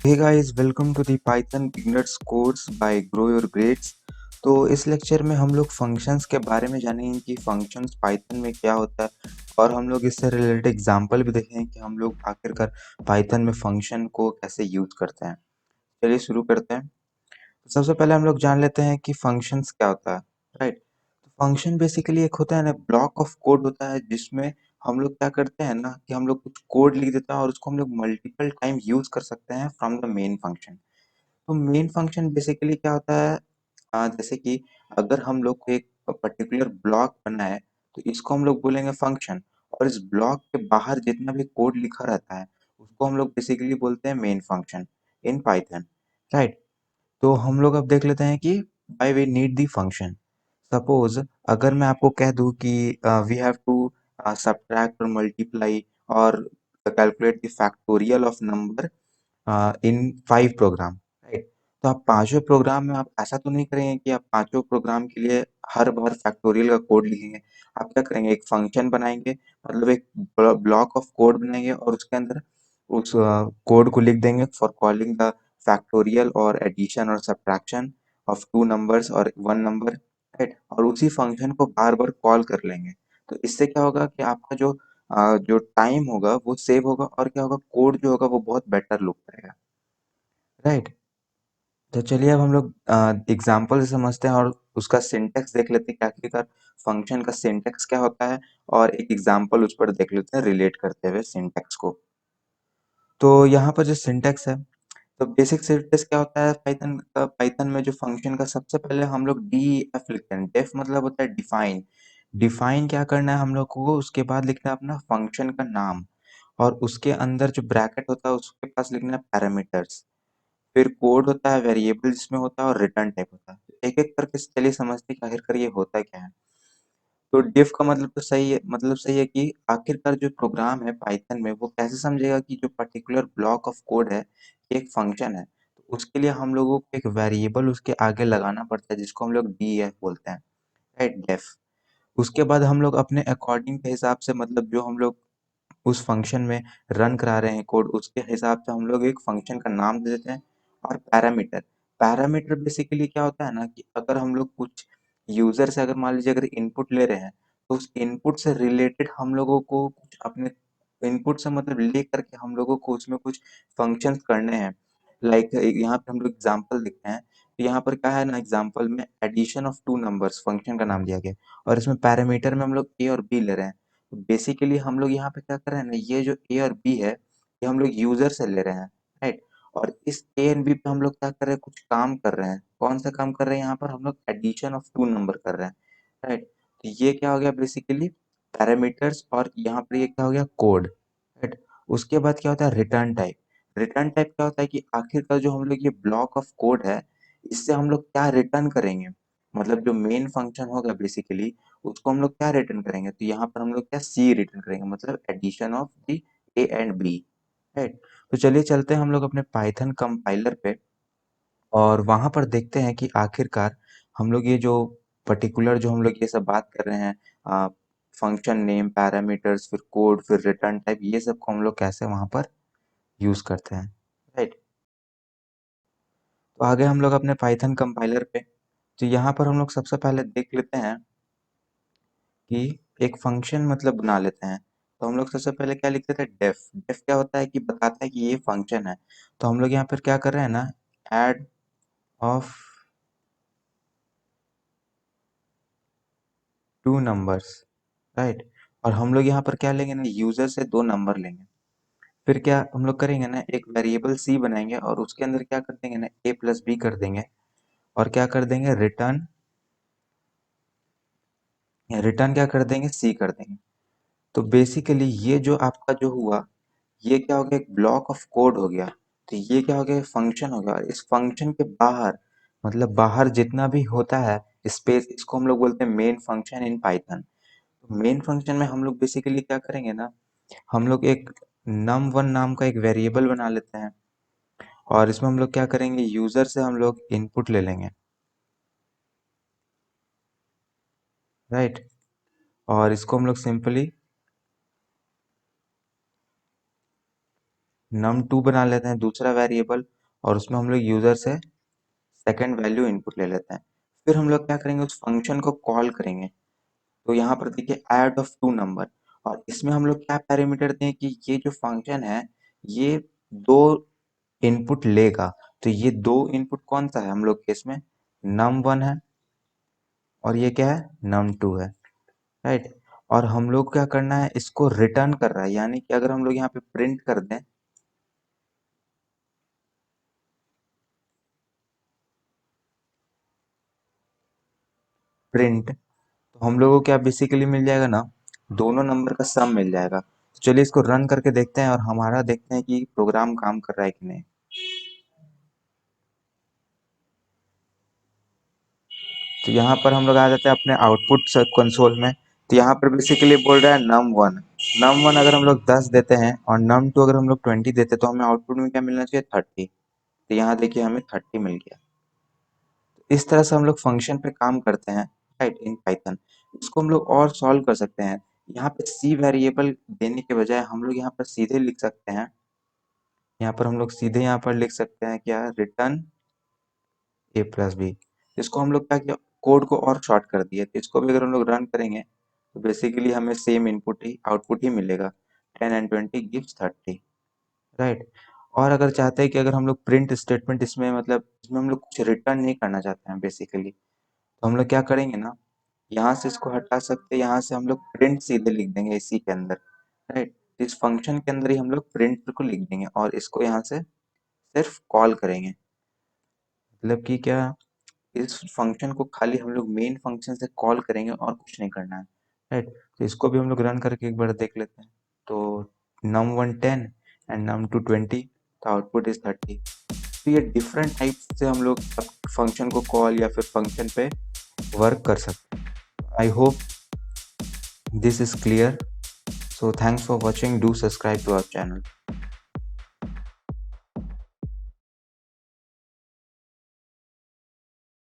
Hey guys, welcome to the Python Beginners course by Grow Your Grades। तो इस lecture में हम लोग फंक्शंस के बारे में जानेंगे कि फंक्शंस पाइथन में क्या होता है और हम लोग इससे रिलेटेड एग्जांपल भी देखेंगे कि हम लोग आखिरकार पाइथन में फंक्शन को कैसे यूज करते हैं। चलिए शुरू करते हैं। तो सबसे पहले हम लोग जान लेते हैं कि फंक्शंस क्या होता है, राइट। तो फंक्शन बेसिकली एक होता है ना, ब्लॉक ऑफ कोड होता है जिसमें हम लोग क्या करते हैं ना कि हम लोग कुछ कोड लिख देते हैं और उसको हम लोग मल्टीपल टाइम यूज कर सकते हैं फ्रॉम द मेन फंक्शन। तो मेन फंक्शन बेसिकली क्या होता है, जैसे कि अगर हम लोग को एक पर्टिकुलर ब्लॉक बनना है तो इसको हम लोग बोलेंगे फंक्शन, और इस ब्लॉक के बाहर जितना भी कोड लिखा रहता है उसको हम लोग बेसिकली बोलते हैं main function in Python, right. तो हम लोग अब देख लेते हैं कि why we need the function. Suppose अगर मैं आपको कह दूं कि वी हैव टू सब्ट्रैक्ट और मल्टीप्लाई और calculate the factorial of number in 5 program, right. तो आप पांचों प्रोग्राम में आप ऐसा तो नहीं करेंगे कि आप पांचों प्रोग्राम के लिए हर बार फैक्टोरियल का कोड लिखेंगे। आप क्या करेंगे, एक फंक्शन बनाएंगे, मतलब एक ब्लॉक ऑफ कोड बनाएंगे और उसके अंदर उस कोड को लिख देंगे फॉर कॉलिंग द फैक्टोरियल और एडिशन और सब्ट्रैक्शन ऑफ टू नंबर्स और वन नंबर, राइट। और उसी फंक्शन को बार बार कॉल कर लेंगे। तो इससे क्या होगा कि आपका जो टाइम होगा वो सेव होगा और क्या होगा, कोड जो होगा वो बहुत बेटर लुक करेगा, राइट। तो चलिए अब हम लोग एग्जाम्पल से समझते हैं और उसका सिंटेक्स देख लेते हैं कि आखिरकार फंक्शन का सिंटेक्स क्या होता है, और एक एग्जाम्पल उस पर देख लेते हैं रिलेट करते हुए सिंटेक्स को। तो यहाँ पर जो सिंटेक्स है, तो बेसिक सिंटेक्स क्या होता है पाइथन में जो फंक्शन का, सबसे पहले हम लोग डीएफ लिखते हैं। डेफ मतलब होता है डिफाइन। डिफाइन क्या करना है हम लोग को, उसके बाद लिखना है अपना फंक्शन का नाम, और उसके अंदर जो ब्रैकेट होता है उसके पास लिखना है पैरामीटर्स। फिर कोड होता है वेरिएबल जिसमें होता है, और रिटर्न टाइप होता है। एक एक करके चलिए समझते हैं कि आखिरकार ये होता क्या है। तो डिफ का मतलब तो सही है, मतलब सही है कि आखिरकार जो प्रोग्राम है पाइथन में वो कैसे समझेगा कि जो पर्टिकुलर ब्लॉक ऑफ कोड है ये एक फंक्शन है। तो उसके लिए हम लोगों को एक वेरिएबल उसके आगे लगाना पड़ता है जिसको हम लोग डीएफ बोलते हैं, राइट, डेफ। उसके बाद हम लोग अपने अकॉर्डिंग के हिसाब से, मतलब जो हम लोग उस फंक्शन में रन करा रहे हैं कोड, उसके हिसाब से हम लोग एक फंक्शन का नाम दे देते हैं। और पैरामीटर, पैरामीटर बेसिकली क्या होता है ना कि अगर हम लोग कुछ यूजर से, अगर मान लीजिए अगर इनपुट ले रहे हैं, तो उस इनपुट से रिलेटेड हम लोगों को कुछ अपने इनपुट से मतलब ले करके हम लोगों को उसमें कुछ फंक्शंस करने हैं। लाइक यहाँ पे हम लोग एग्जांपल देखते हैं। तो यहाँ पर क्या है ना, एग्जांपल में addition of two numbers function का नाम दिया गया है, और इसमें पैरामीटर में हम लोग ए और बी ले रहे हैं। तो बेसिकली हम लोग यहाँ पे क्या कर रहे हैं ना, ये जो ए और बी है ये हम लोग यूजर से ले रहे हैं, राइट। और इस ए एंड बी पे हम लोग क्या कर रहे हैं, कुछ काम कर रहे हैं। कौन सा काम कर रहे हैं, यहाँ पर हम लोग एडिशन ऑफ टू नंबर कर रहे हैं, राइट। तो ये क्या हो गया बेसिकली पैरामीटर्स, और यहाँ पर ये क्या हो गया कोड, राइट। उसके बाद क्या होता है रिटर्न टाइप। रिटर्न टाइप क्या होता है कि आखिरकार जो हम लोग ये ब्लॉक ऑफ कोड है इससे हम लोग क्या रिटर्न करेंगे, मतलब जो मेन फंक्शन होगा बेसिकली उसको हम लोग क्या रिटर्न करेंगे। तो यहाँ पर हम लोग क्या सी रिटर्न करेंगे, मतलब addition of the A and B, right. तो चलिए चलते हैं हम लोग अपने पाइथन कंपाइलर पे, और वहां पर देखते हैं कि आखिरकार हम लोग ये जो पर्टिकुलर जो हम लोग ये सब बात कर रहे हैं, फंक्शन नेम, पैरामीटर्स, फिर कोड, फिर रिटर्न टाइप, ये सब को हम लोग कैसे वहां पर यूज करते हैं, राइट। तो आगे हम लोग अपने पाइथन कंपाइलर पे, तो यहाँ पर हम लोग सबसे पहले देख लेते हैं कि एक फंक्शन मतलब बना लेते हैं। तो हम लोग सबसे पहले क्या लिखते थे, डेफ। डेफ क्या होता है कि बताता है कि ये फंक्शन है। तो हम लोग यहाँ पर क्या कर रहे हैं ना, add of two numbers, right. और हम लोग यहाँ पर क्या लेंगे ना, यूजर से दो नंबर लेंगे। फिर क्या हम लोग करेंगे ना, एक वेरिएबल सी बनाएंगे और उसके अंदर क्या कर देंगे ना, ए प्लस बी कर देंगे, और क्या कर देंगे रिटर्न, रिटर्न क्या कर देंगे, सी कर देंगे। तो बेसिकली ये जो आपका जो हुआ, ये क्या हो गया, एक ब्लॉक ऑफ कोड हो गया। तो ये क्या हो गया, फंक्शन हो गया। और इस फंक्शन के बाहर, मतलब बाहर जितना भी होता है स्पेस, इसको हम लोग बोलते हैं मेन फंक्शन इन पाइथन। तो मेन फंक्शन में हम लोग बेसिकली क्या करेंगे ना, हम लोग एक num1 नाम का एक वेरिएबल बना लेते हैं, और इसमें हम लोग क्या करेंगे, यूजर से हम लोग इनपुट ले लेंगे, राइट। और इसको हम लोग सिंपली num2 बना लेते हैं दूसरा वेरिएबल, और उसमें हम लोग यूजर से सेकंड वैल्यू इनपुट ले लेते हैं। फिर हम लोग क्या करेंगे, उस फंक्शन को कॉल करेंगे। तो यहाँ पर देखिए ऐड ऑफ टू नंबर, और इसमें हम लोग क्या पैरामीटर दें कि ये जो फंक्शन है ये दो इनपुट लेगा। तो ये दो इनपुट कौन सा है हम लोग के इसमें, num1 है और ये क्या है, num2 है, राइट। और हम लोग क्या करना है, इसको रिटर्न कर रहा है, यानी कि अगर हम लोग यहाँ पे प्रिंट कर दें, प्रिंट, तो हम लोगों को क्या बेसिकली मिल जाएगा ना, दोनों नंबर का सम मिल जाएगा। तो चलिए इसको रन करके देखते हैं और हमारा देखते हैं कि प्रोग्राम काम कर रहा है कि नहीं। तो यहाँ पर हम लोग आ जाते हैं अपने आउटपुट कंसोल में। तो यहाँ पर बेसिकली बोल रहा है num1, num1 अगर हम लोग 10 देते हैं और num2 अगर हम लोग 20 देते हैं तो हमें आउटपुट में क्या मिलना चाहिए, 30। तो यहाँ देखिए हमें 30 मिल गया। इस तरह से हम लोग फंक्शन पे काम करते हैं, राइट, इन पाइथन। इसको हम लोग और सॉल्व कर सकते हैं। यहाँ पे सी वेरिएबल देने के बजाय हम लोग यहाँ पर सीधे लिख सकते हैं, यहाँ पर हम लोग सीधे यहाँ पर लिख सकते हैं क्या, रिटर्न ए प्लस बी। इसको हम लोग क्या किया, कोड को और शॉर्ट कर दिया। तो इसको भी अगर हम लोग रन करेंगे तो बेसिकली हमें सेम इनपुट ही आउटपुट ही मिलेगा, 10 एंड 20 गिव्स 30, राइट। और अगर चाहते हैं कि अगर हम लोग प्रिंट स्टेटमेंट इसमें मतलब इसमें हम लोग कुछ रिटर्न नहीं करना चाहते हैं बेसिकली, तो हम लोग क्या करेंगे ना, यहाँ से इसको हटा सकते हैं, यहाँ से हम लोग प्रिंट सीधे लिख देंगे इसी के अंदर, राइट। इस फंक्शन के अंदर ही हम लोग प्रिंट को लिख देंगे और इसको यहाँ से सिर्फ कॉल करेंगे। मतलब कि क्या, इस फंक्शन को खाली हम लोग मेन फंक्शन से कॉल करेंगे और कुछ नहीं करना है, राइट। तो इसको भी हम लोग रन करके एक बार देख लेते हैं। तो num1 10 एंड num2 20, तो आउटपुट इज 30। तो ये डिफरेंट टाइप से हम लोग फंक्शन को कॉल या फिर फंक्शन पे वर्क कर सकते हैं। I hope this is clear. So thanks for watching. Do subscribe to our channel.